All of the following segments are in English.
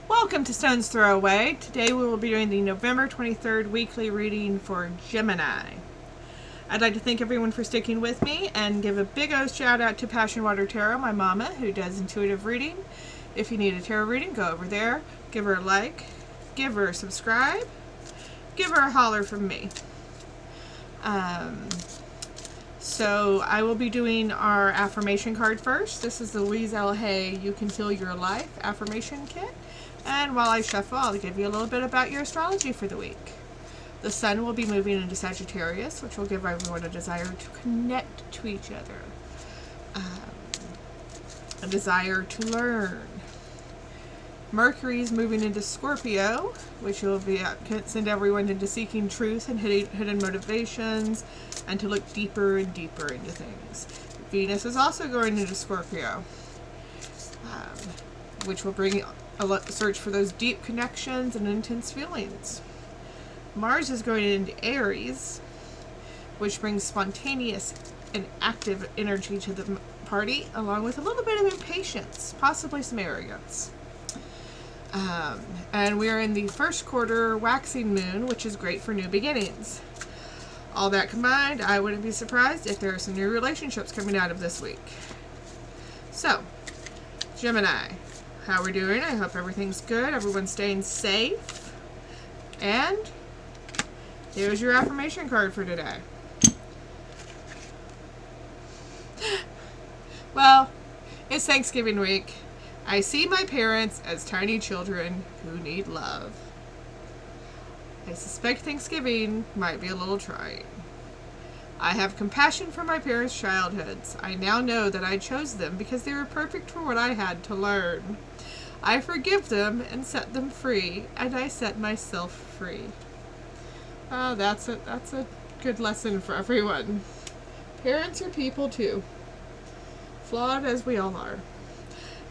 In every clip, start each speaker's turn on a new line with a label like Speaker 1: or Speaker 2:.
Speaker 1: Welcome to Stone's Throw Away. Today we will be doing the November 23rd weekly reading for Gemini. I'd like to thank everyone for sticking with me and give a big shout out to Passion Water Tarot, my mama, who does intuitive reading. If you need a tarot reading, go over there, give her a like, give her a subscribe, give her a holler from me. So I will be doing our affirmation card first. This is the Louise L. Hay You Can Heal Your Life affirmation kit. And while I shuffle, I'll give you a little bit about your astrology for the week. The sun will be moving into Sagittarius, which will give everyone a desire to connect to each other, a desire to learn. Mercury is moving into Scorpio, which will be send everyone into seeking truth and hidden motivations, and to look deeper and deeper into things. Venus is also going into Scorpio, which will bring a search for those deep connections and intense feelings. Mars is going into Aries, which brings spontaneous and active energy to the party, along with a little bit of impatience, possibly some arrogance. And we are in the first quarter waxing moon, which is great for new beginnings. All that combined, I wouldn't be surprised if there are some new relationships coming out of this week. So, Gemini, how are we doing? I hope everything's good. Everyone's staying safe. And here's your affirmation card for today. Well, it's Thanksgiving week. I see my parents as tiny children who need love. I suspect Thanksgiving might be a little trying. I have compassion for my parents' childhoods. I now know that I chose them because they were perfect for what I had to learn. I forgive them and set them free, and I set myself free. That's a good lesson for everyone. Parents are people too, flawed as we all are.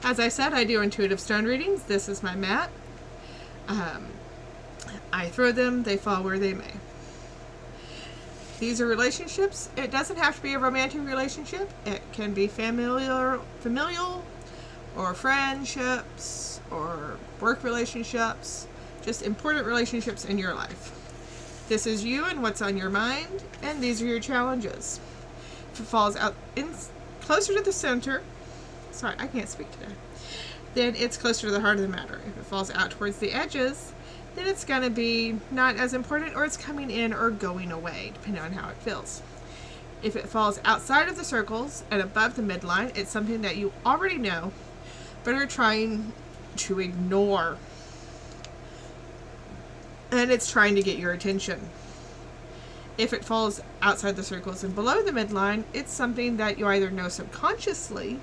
Speaker 1: As I said, I do intuitive stone readings. This is my mat. I throw them, they fall where they may. These are relationships. It doesn't have to be a romantic relationship. It can be familial or friendships or work relationships, just important relationships in your life. This is you and what's on your mind, and these are your challenges. If it falls out closer to the center, sorry, I can't speak today, then it's closer to the heart of the matter. If it falls out towards the edges, then it's going to be not as important, or it's coming in or going away, depending on how it feels. If it falls outside of the circles and above the midline, it's something that you already know, but are trying to ignore. And it's trying to get your attention. If it falls outside the circles and below the midline, it's something that you either know subconsciously,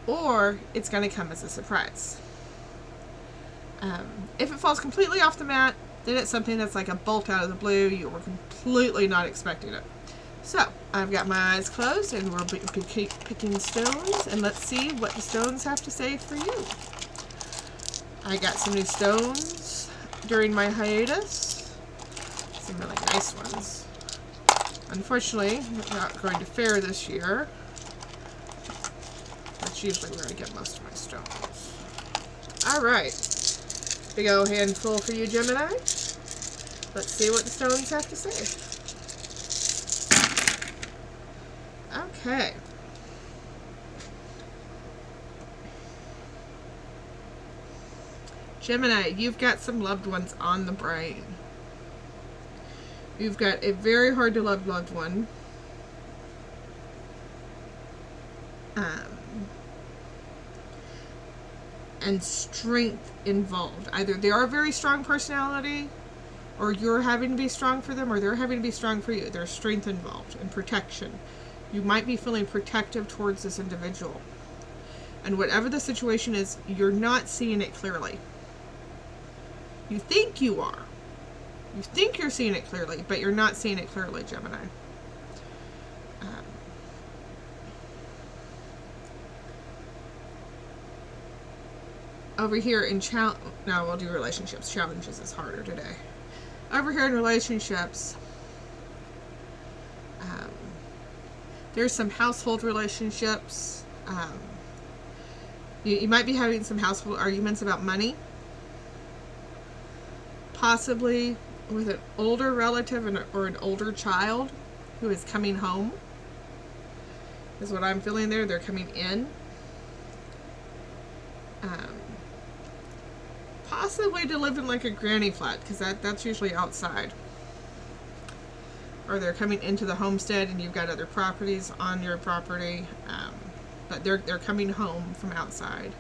Speaker 1: or it's going to come as a surprise. If it falls completely off the mat, then it's something that's like a bolt out of the blue. You were completely not expecting it. So, I've got my eyes closed, and we'll be picking stones, and let's see what the stones have to say for you. I got some new stones during my hiatus. Some really nice ones. Unfortunately, I'm not going to fair this year. That's usually where I get most of my stones. Alright. Big old handful for you, Gemini. Let's see what the stones have to say. Okay. Gemini, you've got some loved ones on the brain. You've got a very hard to love loved one. And strength involved. Either they are a very strong personality, or you're having to be strong for them, or they're having to be strong for you. There's strength involved and protection. You might be feeling protective towards this individual. And whatever the situation is, you're not seeing it clearly. You think you are. You think you're seeing it clearly, but you're not seeing it clearly, Gemini. Over here in now we'll do relationships. Challenges is harder today. Over here in relationships, there's some household relationships. You might be having some household arguments about money. Possibly with an older relative or an older child who is coming home. Is what I'm feeling there. They're coming in. Possibly to live in like a granny flat, because that's usually outside. Or they're coming into the homestead and you've got other properties on your property. But they're coming home from outside.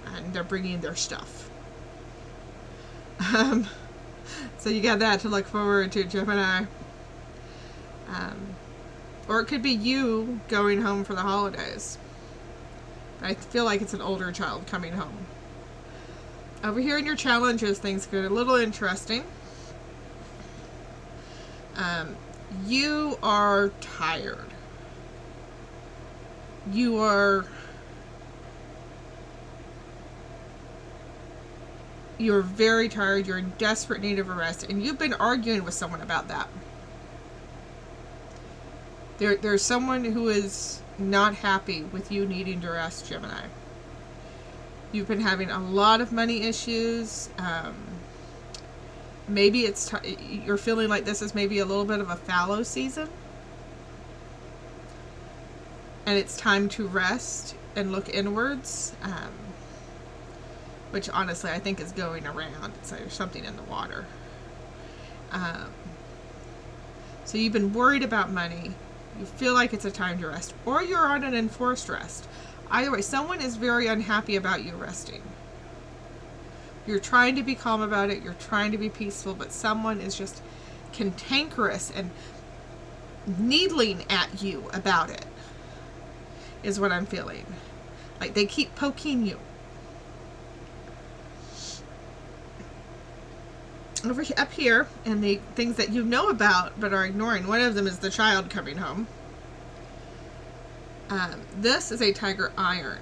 Speaker 1: And they're bringing their stuff. So you got that to look forward to, Gemini. Or it could be you going home for the holidays. I feel like it's an older child coming home. Over here in your challenges, things get a little interesting. You are tired. You're very tired. You're in desperate need of a rest, and you've been arguing with someone about that. There's someone who is not happy with you needing to rest, Gemini. You've been having a lot of money issues. Maybe you're feeling like this is maybe a little bit of a fallow season. And it's time to rest and look inwards. Which honestly I think is going around. So there's something in the water. So you've been worried about money. You feel like it's a time to rest. Or you're on an enforced rest. Either way, someone is very unhappy about you resting. You're trying to be calm about it. You're trying to be peaceful. But someone is just cantankerous and needling at you about it. Is what I'm feeling. Like they keep poking you. Up here, and the things that you know about but are ignoring. One of them is the child coming home. This is a tiger iron,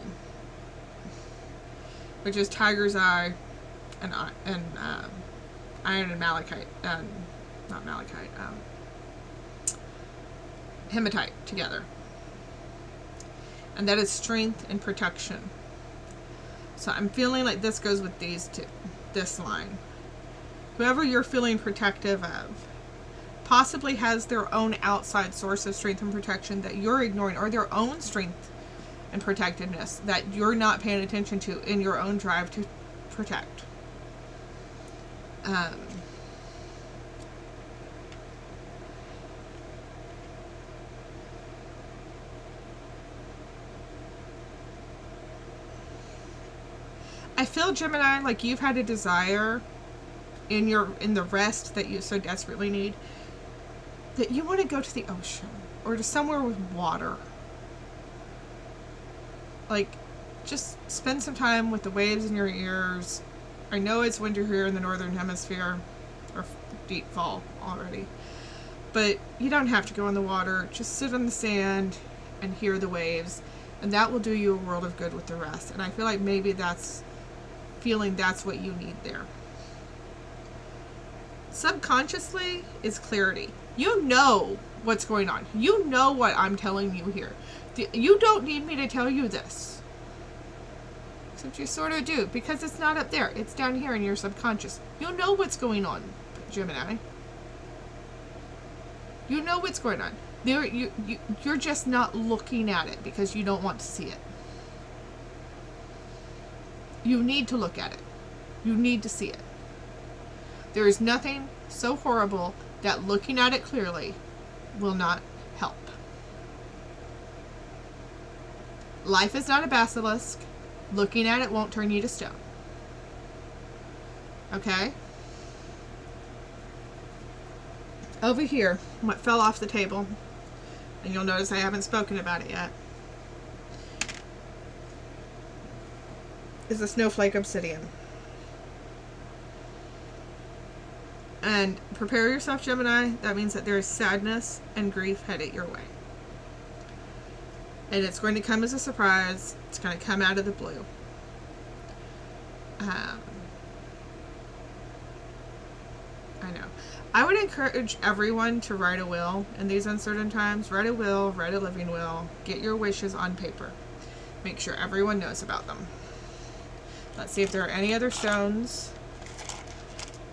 Speaker 1: which is tiger's eye and iron and malachite. Not malachite. Hematite together. And that is strength and protection. So I'm feeling like this goes with these two. This line. Whoever you're feeling protective of possibly has their own outside source of strength and protection that you're ignoring, or their own strength and protectiveness that you're not paying attention to in your own drive to protect. I feel, Gemini, like you've had a desire in the rest that you so desperately need, that you want to go to the ocean or to somewhere with water. Like, just spend some time with the waves in your ears. I know it's winter here in the northern hemisphere, or deep fall already, but you don't have to go in the water. Just sit on the sand and hear the waves, and that will do you a world of good with the rest. And I feel like maybe that's what you need there. Subconsciously is clarity. You know what's going on. You know what I'm telling you here. You don't need me to tell you this. Except you sort of do, because it's not up there. It's down here in your subconscious. You know what's going on, Gemini. You know what's going on. You're just not looking at it because you don't want to see it. You need to look at it. You need to see it. There is nothing so horrible that looking at it clearly will not help. Life is not a basilisk. Looking at it won't turn you to stone. Okay? Over here, what fell off the table, and you'll notice I haven't spoken about it yet, is a snowflake obsidian. And prepare yourself, Gemini. That means that there is sadness and grief headed your way. And it's going to come as a surprise. It's going to come out of the blue. I know. I would encourage everyone to write a will in these uncertain times. Write a will, write a living will. Get your wishes on paper. Make sure everyone knows about them. Let's see if there are any other stones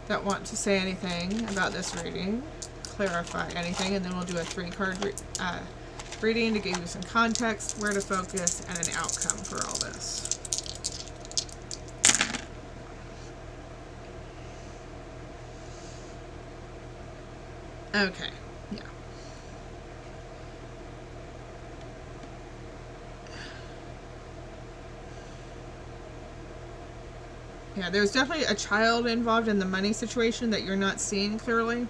Speaker 1: that want to say anything about this reading, clarify anything, and then we'll do a 3-card reading to give you some context, where to focus, and an outcome for all this. Okay, yeah. Yeah, there's definitely a child involved in the money situation that you're not seeing clearly.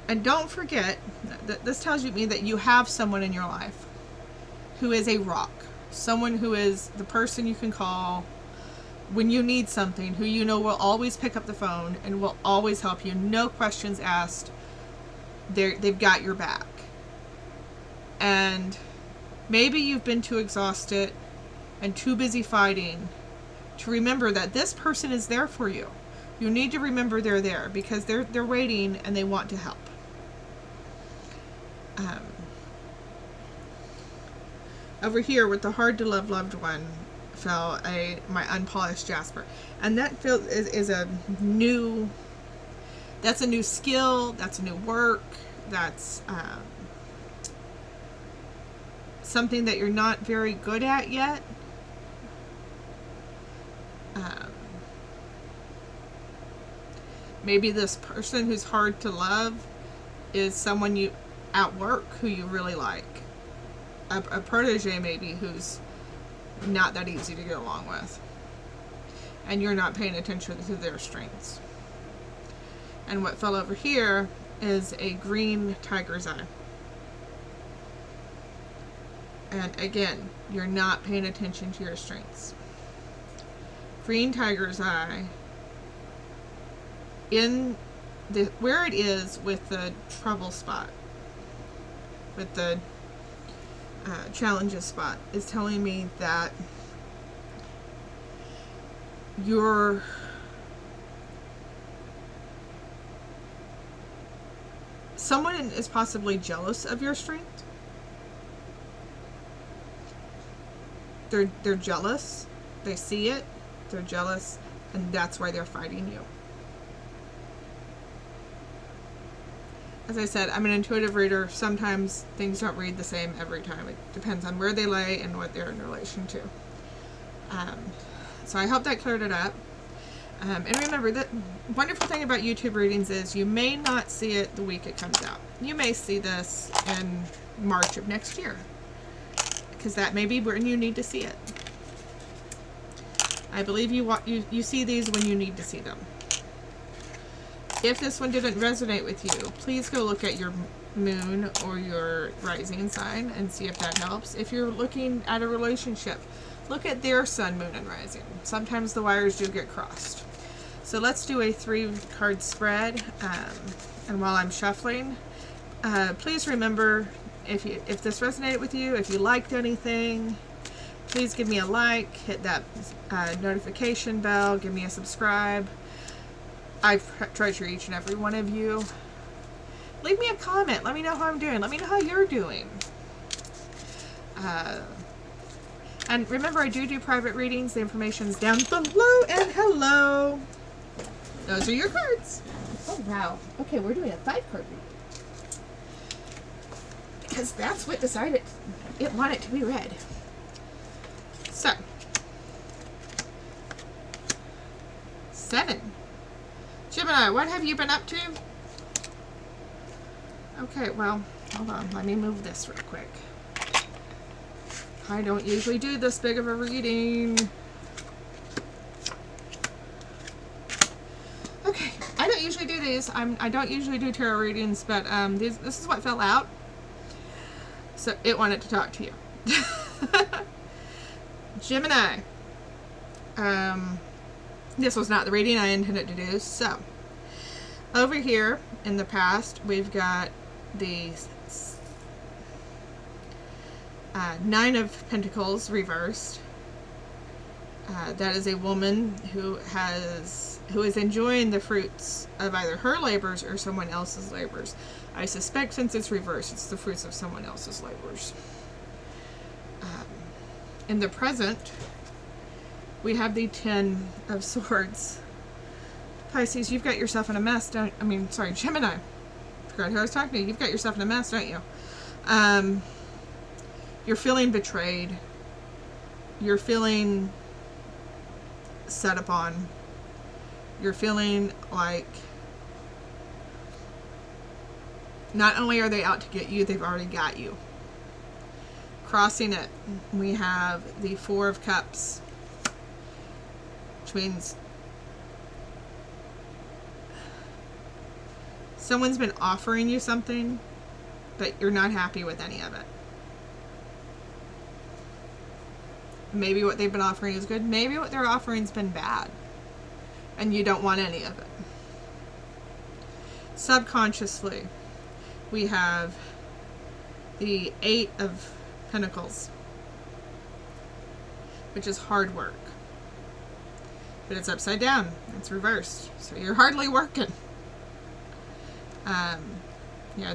Speaker 1: And don't forget that this tells me that you have someone in your life who is a rock. Someone who is the person you can call when you need something, who you know will always pick up the phone and will always help you. No questions asked. They've got your back. And maybe you've been too exhausted and too busy fighting to remember that this person is there for you. You need to remember they're there because they're waiting and they want to help. Over here with the hard to love loved one fell my unpolished jasper, and that is a new. That's a new skill. That's a new work. That's something that you're not very good at yet. Maybe this person who's hard to love is someone you at work who you really like. A protege maybe who's not that easy to get along with. And you're not paying attention to their strengths. And what fell over here is a green tiger's eye. And again, you're not paying attention to your strengths. Green tiger's eye, in where it is with the trouble spot, with the challenges spot, is telling me that someone is possibly jealous of your strength. They're jealous. They see it. They're jealous, and that's why they're fighting you. As I said, I'm an intuitive reader. Sometimes things don't read the same every time. It depends on where they lay and what they're in relation to. So I hope that cleared it up. And remember, the wonderful thing about YouTube readings is you may not see it the week it comes out. You may see this in March of next year, because that may be when you need to see it. I believe you see these when you need to see them. If this one didn't resonate with you, please go look at your moon or your rising sign and see if that helps. If you're looking at a relationship, look at their sun, moon, and rising. Sometimes the wires do get crossed. So let's do a 3-card spread. And while I'm shuffling, please remember, if this resonated with you, if you liked anything, please give me a like, hit that notification bell, give me a subscribe. I treasure each and every one of you. Leave me a comment. Let me know how I'm doing. Let me know how you're doing. And remember, I do private readings. The information's down below. And hello. Those are your cards. Oh, wow. Okay, we're doing a 5-card reading. Because that's what decided it wanted to be read. So. 7. Gemini, what have you been up to? Okay, well, hold on. Let me move this real quick. I don't usually do this big of a reading. Okay, I don't usually do these. I don't usually do tarot readings, but this is what fell out. So it wanted to talk to you. Gemini. This was not the reading I intended to do. So, over here in the past, we've got the 9 of Pentacles reversed. That is a woman who is enjoying the fruits of either her labors or someone else's labors. I suspect since it's reversed, it's the fruits of someone else's labors. In the present, we have the 10 of Swords. Pisces, you've got yourself in a mess, Gemini. Forgot who I was talking to. You've got yourself in a mess, don't you? You're feeling betrayed. You're feeling set upon. You're feeling like not only are they out to get you, they've already got you. Crossing it, we have the 4 of Cups, which means someone's been offering you something, but you're not happy with any of it. Maybe what they've been offering is good. Maybe what they're offering's been bad, and you don't want any of it. Subconsciously, we have the 8 of Pentacles, which is hard work. But it's upside down. It's reversed. So you're hardly working.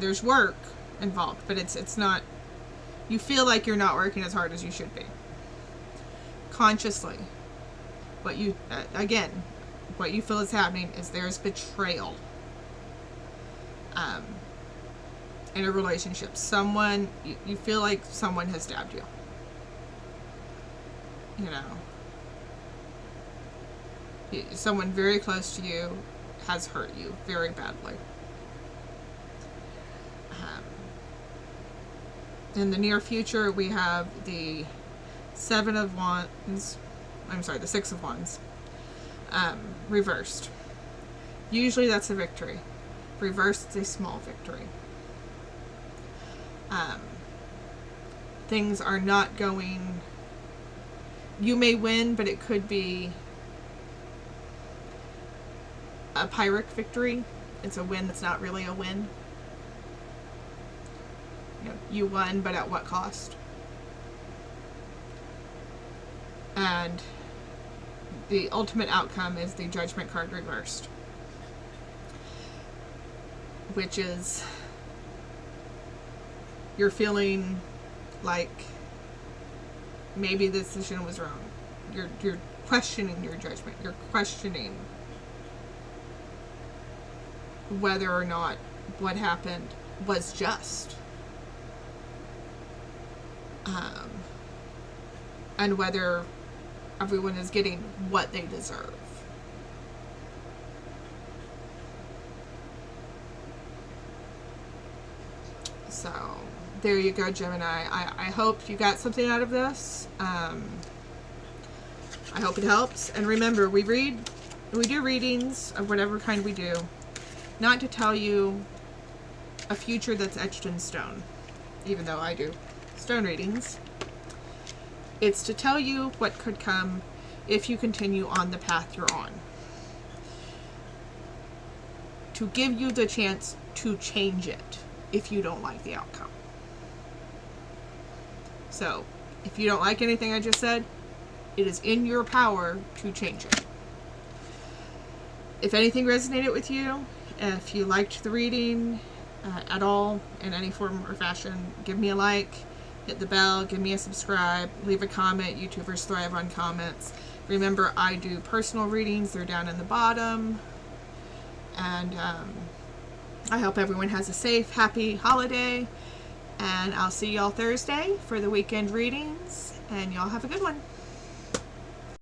Speaker 1: There's work involved, but it's not, you feel like you're not working as hard as you should be. Consciously, what you feel is happening is there's betrayal in a relationship. Someone, you feel like someone has stabbed you. Someone very close to you has hurt you very badly. In the near future, we have the 7 of Wands, the 6 of Wands, reversed. Usually that's a victory. Reversed, it's a small victory. Things are not going, you may win, but it could be a Pyrrhic victory. It's a win that's not really a win. You won, but at what cost? And the ultimate outcome is the Judgment card reversed, which is you're feeling like maybe this decision was wrong. You're questioning your judgment. You're questioning whether or not what happened was just. And whether everyone is getting what they deserve. So, there you go, Gemini. I hope you got something out of this. I hope it helps. And remember, we do readings of whatever kind we do, not to tell you a future that's etched in stone, even though I do stone readings. It's to tell you what could come if you continue on the path you're on. To give you the chance to change it if you don't like the outcome. So, if you don't like anything I just said, it is in your power to change it. If anything resonated with you, if you liked the reading at all, in any form or fashion, give me a like. Hit the bell, give me a subscribe, leave a comment. YouTubers thrive on comments. Remember, I do personal readings. They're down in the bottom. And I hope everyone has a safe, happy holiday. And I'll see y'all Thursday for the weekend readings. And y'all have a good one.